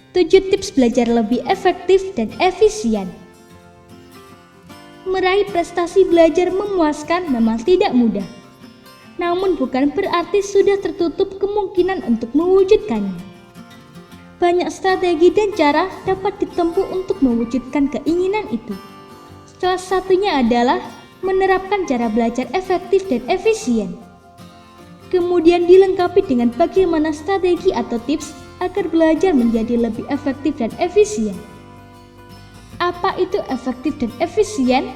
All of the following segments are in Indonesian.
7 tips belajar lebih efektif dan efisien. Meraih prestasi belajar memuaskan memang tidak mudah. Namun bukan berarti sudah tertutup kemungkinan untuk mewujudkannya. Banyak strategi dan cara dapat ditempuh untuk mewujudkan keinginan itu. Salah satunya adalah menerapkan cara belajar efektif dan efisien. Kemudian dilengkapi dengan bagaimana strategi atau tips agar belajar menjadi lebih efektif dan efisien. Apa itu efektif dan efisien?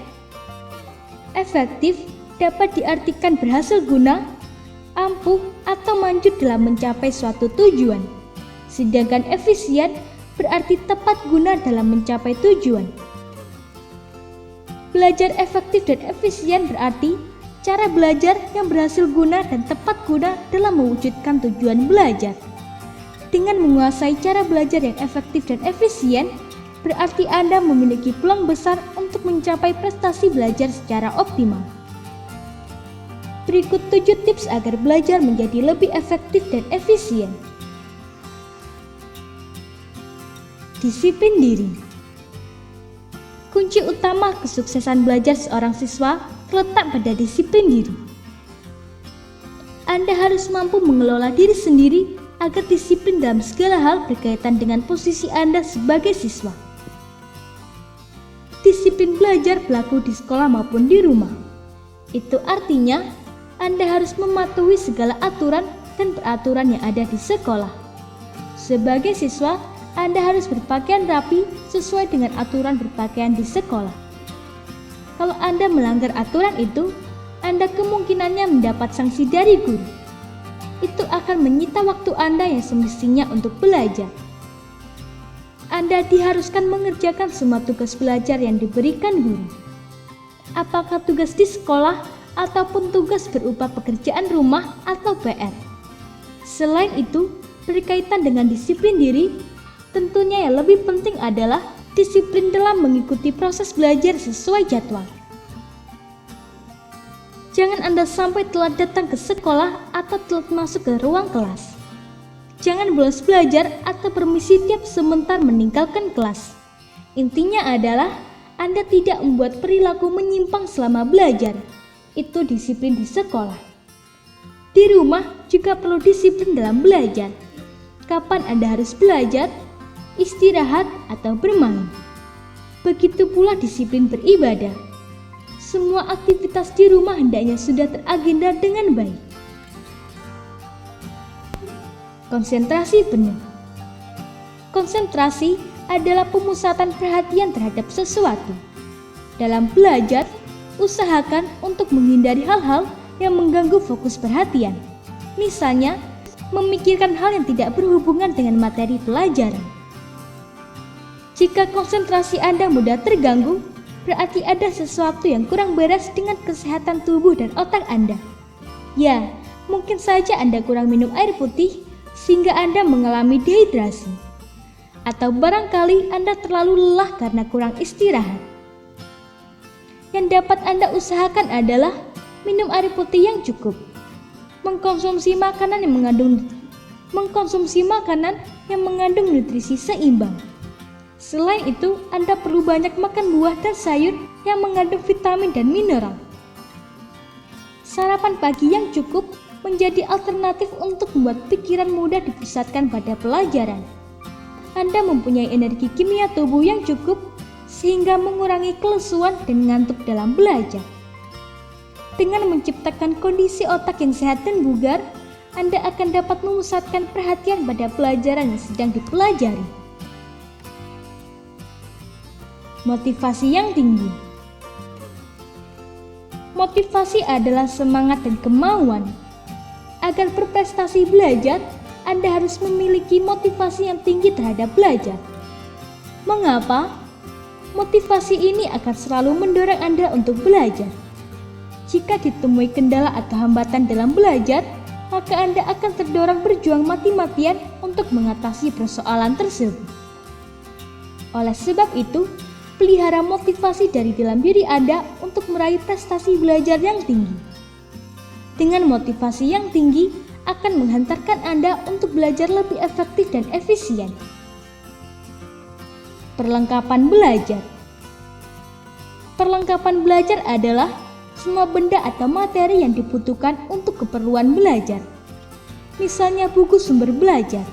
Efektif dapat diartikan berhasil guna, ampuh, atau manjur dalam mencapai suatu tujuan. Sedangkan efisien berarti tepat guna dalam mencapai tujuan. Belajar efektif dan efisien berarti cara belajar yang berhasil guna dan tepat guna dalam mewujudkan tujuan belajar. Dengan menguasai cara belajar yang efektif dan efisien, berarti Anda memiliki peluang besar untuk mencapai prestasi belajar secara optimal. Berikut 7 tips agar belajar menjadi lebih efektif dan efisien. Disiplin diri. Kunci utama kesuksesan belajar seorang siswa terletak pada disiplin diri. Anda harus mampu mengelola diri sendiri agar disiplin dalam segala hal berkaitan dengan posisi Anda sebagai siswa. Disiplin belajar berlaku di sekolah maupun di rumah. Itu artinya Anda harus mematuhi segala aturan dan peraturan yang ada di sekolah. Sebagai siswa, Anda harus berpakaian rapi sesuai dengan aturan berpakaian di sekolah. Kalau Anda melanggar aturan itu, Anda kemungkinannya mendapat sanksi dari guru. Itu akan menyita waktu Anda yang semestinya untuk belajar. Anda diharuskan mengerjakan semua tugas belajar yang diberikan guru. Apakah tugas di sekolah ataupun tugas berupa pekerjaan rumah atau PR. Selain itu, berkaitan dengan disiplin diri, tentunya yang lebih penting adalah disiplin dalam mengikuti proses belajar sesuai jadwal. Jangan Anda sampai telat datang ke sekolah atau telat masuk ke ruang kelas. Jangan bolos belajar atau permisi tiap sebentar meninggalkan kelas. Intinya adalah Anda tidak membuat perilaku menyimpang selama belajar. Itu disiplin di sekolah. Di rumah juga perlu disiplin dalam belajar. Kapan Anda harus belajar, istirahat, atau bermain. Begitu pula disiplin beribadah. Semua aktivitas di rumah hendaknya sudah teragenda dengan baik. Konsentrasi penuh. Konsentrasi adalah pemusatan perhatian terhadap sesuatu. Dalam belajar, usahakan untuk menghindari hal-hal yang mengganggu fokus perhatian. Misalnya, memikirkan hal yang tidak berhubungan dengan materi pelajaran. Jika konsentrasi Anda mudah terganggu, berarti ada sesuatu yang kurang beres dengan kesehatan tubuh dan otak Anda. Ya, mungkin saja Anda kurang minum air putih sehingga Anda mengalami dehidrasi. Atau barangkali Anda terlalu lelah karena kurang istirahat. Yang dapat Anda usahakan adalah minum air putih yang cukup, mengkonsumsi makanan yang mengandung nutrisi seimbang. Selain itu, Anda perlu banyak makan buah dan sayur yang mengandung vitamin dan mineral. Sarapan pagi yang cukup menjadi alternatif untuk membuat pikiran mudah dipusatkan pada pelajaran. Anda mempunyai energi kimia tubuh yang cukup sehingga mengurangi kelesuan dan ngantuk dalam belajar. Dengan menciptakan kondisi otak yang sehat dan bugar, Anda akan dapat memusatkan perhatian pada pelajaran yang sedang dipelajari. Motivasi yang tinggi. Motivasi adalah semangat dan kemauan. Agar berprestasi belajar, Anda harus memiliki motivasi yang tinggi terhadap belajar. Mengapa? Motivasi ini akan selalu mendorong Anda untuk belajar. Jika ditemui kendala atau hambatan dalam belajar, maka Anda akan terdorong berjuang mati-matian untuk mengatasi persoalan tersebut. Oleh sebab itu, pelihara motivasi dari dalam diri Anda untuk meraih prestasi belajar yang tinggi. Dengan motivasi yang tinggi akan menghantarkan Anda untuk belajar lebih efektif dan efisien. Perlengkapan belajar. Perlengkapan belajar adalah semua benda atau materi yang dibutuhkan untuk keperluan belajar. Misalnya buku sumber belajar.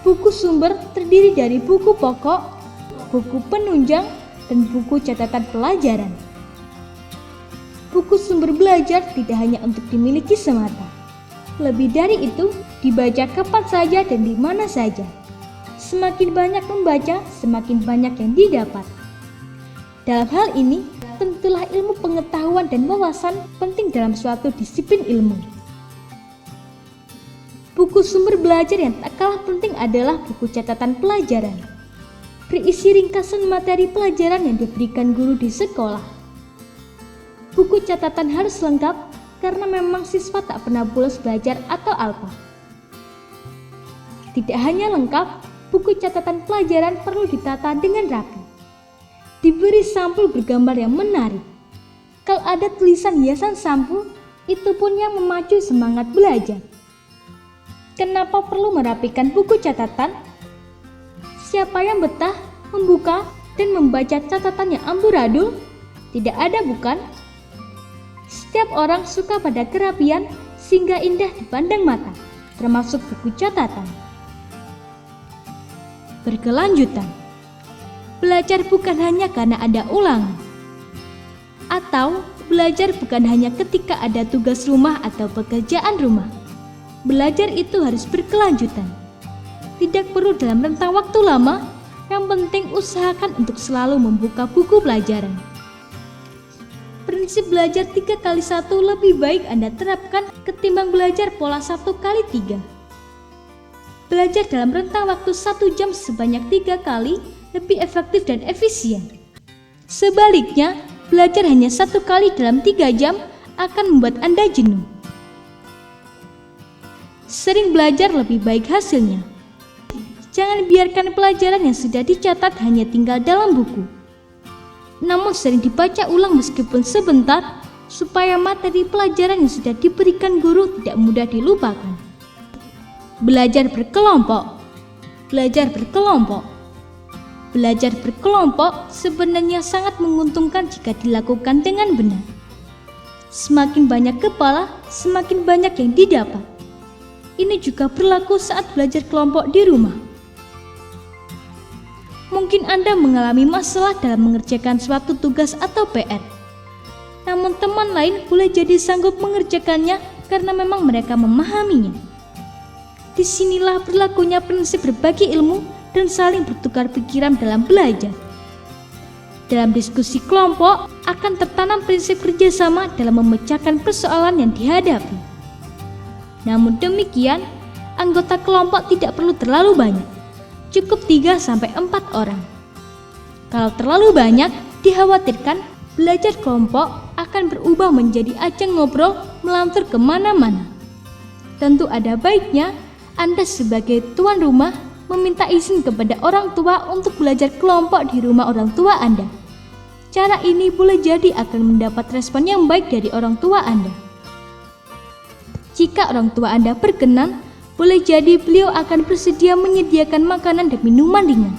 Buku sumber terdiri dari buku pokok, buku penunjang, dan buku catatan pelajaran. Buku sumber belajar tidak hanya untuk dimiliki semata. Lebih dari itu, dibaca kapan saja dan di mana saja. Semakin banyak membaca, semakin banyak yang didapat. Dalam hal ini, tentulah ilmu pengetahuan dan wawasan penting dalam suatu disiplin ilmu. Buku sumber belajar yang tak kalah penting adalah buku catatan pelajaran. Berisi ringkasan materi pelajaran yang diberikan guru di sekolah. Buku catatan harus lengkap karena memang siswa tak pernah bolos belajar atau alpa. Tidak hanya lengkap, buku catatan pelajaran perlu ditata dengan rapi. Diberi sampul bergambar yang menarik. Kalau ada tulisan hiasan sampul, itu pun yang memacu semangat belajar. Kenapa perlu merapikan buku catatan? Siapa yang betah membuka dan membaca catatan yang amburadul? Tidak ada, bukan? Setiap orang suka pada kerapian sehingga indah dipandang mata, termasuk buku catatan. Berkelanjutan. Belajar bukan hanya karena ada ulangan, atau belajar bukan hanya ketika ada tugas rumah atau pekerjaan rumah. Belajar itu harus berkelanjutan. Tidak perlu dalam rentang waktu lama, yang penting usahakan untuk selalu membuka buku pelajaran. Prinsip belajar 3x1 lebih baik Anda terapkan ketimbang belajar pola 1x3. Belajar dalam rentang waktu 1 jam sebanyak 3 kali lebih efektif dan efisien. Sebaliknya, belajar hanya 1 kali dalam 3 jam akan membuat Anda jenuh. Sering belajar lebih baik hasilnya. Jangan biarkan pelajaran yang sudah dicatat hanya tinggal dalam buku. Namun sering dibaca ulang meskipun sebentar, supaya materi pelajaran yang sudah diberikan guru tidak mudah dilupakan. Belajar berkelompok. Belajar berkelompok. Belajar berkelompok sebenarnya sangat menguntungkan jika dilakukan dengan benar. Semakin banyak kepala, semakin banyak yang didapat. Ini juga berlaku saat belajar kelompok di rumah. Mungkin Anda mengalami masalah dalam mengerjakan suatu tugas atau PR. Namun teman lain boleh jadi sanggup mengerjakannya karena memang mereka memahaminya. Disinilah berlakunya prinsip berbagi ilmu dan saling bertukar pikiran dalam belajar. Dalam diskusi kelompok akan tertanam prinsip kerjasama dalam memecahkan persoalan yang dihadapi. Namun demikian, anggota kelompok tidak perlu terlalu banyak, cukup 3-4 orang. Kalau terlalu banyak, dikhawatirkan belajar kelompok akan berubah menjadi ajang ngobrol melantur kemana-mana. Tentu ada baiknya Anda sebagai tuan rumah meminta izin kepada orang tua untuk belajar kelompok di rumah orang tua Anda. Cara ini boleh jadi akan mendapat respon yang baik dari orang tua Anda. Jika orang tua Anda berkenan, boleh jadi beliau akan bersedia menyediakan makanan dan minuman ringan.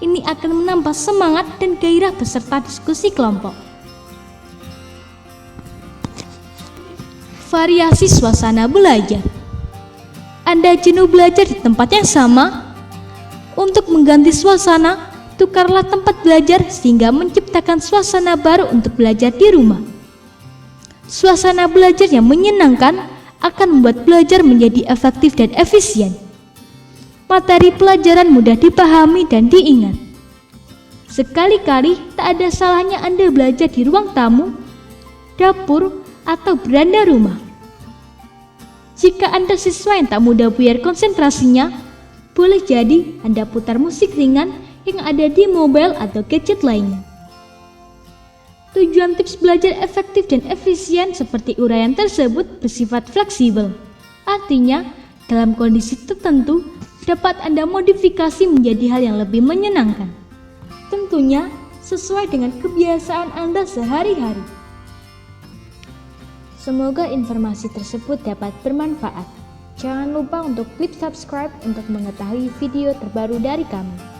Ini akan menambah semangat dan gairah peserta diskusi kelompok. Variasi suasana belajar. Anda jenuh belajar di tempat yang sama? Untuk mengganti suasana, tukarlah tempat belajar sehingga menciptakan suasana baru untuk belajar di rumah. Suasana belajar yang menyenangkan akan membuat belajar menjadi efektif dan efisien. Materi pelajaran mudah dipahami dan diingat. Sekali-kali tak ada salahnya Anda belajar di ruang tamu, dapur, atau beranda rumah. Jika Anda siswa yang tak mudah buyar konsentrasinya, boleh jadi Anda putar musik ringan yang ada di mobile atau gadget lainnya. Tujuan tips belajar efektif dan efisien seperti uraian tersebut bersifat fleksibel. Artinya, dalam kondisi tertentu dapat Anda modifikasi menjadi hal yang lebih menyenangkan. Tentunya sesuai dengan kebiasaan Anda sehari-hari. Semoga informasi tersebut dapat bermanfaat. Jangan lupa untuk klik subscribe untuk mengetahui video terbaru dari kami.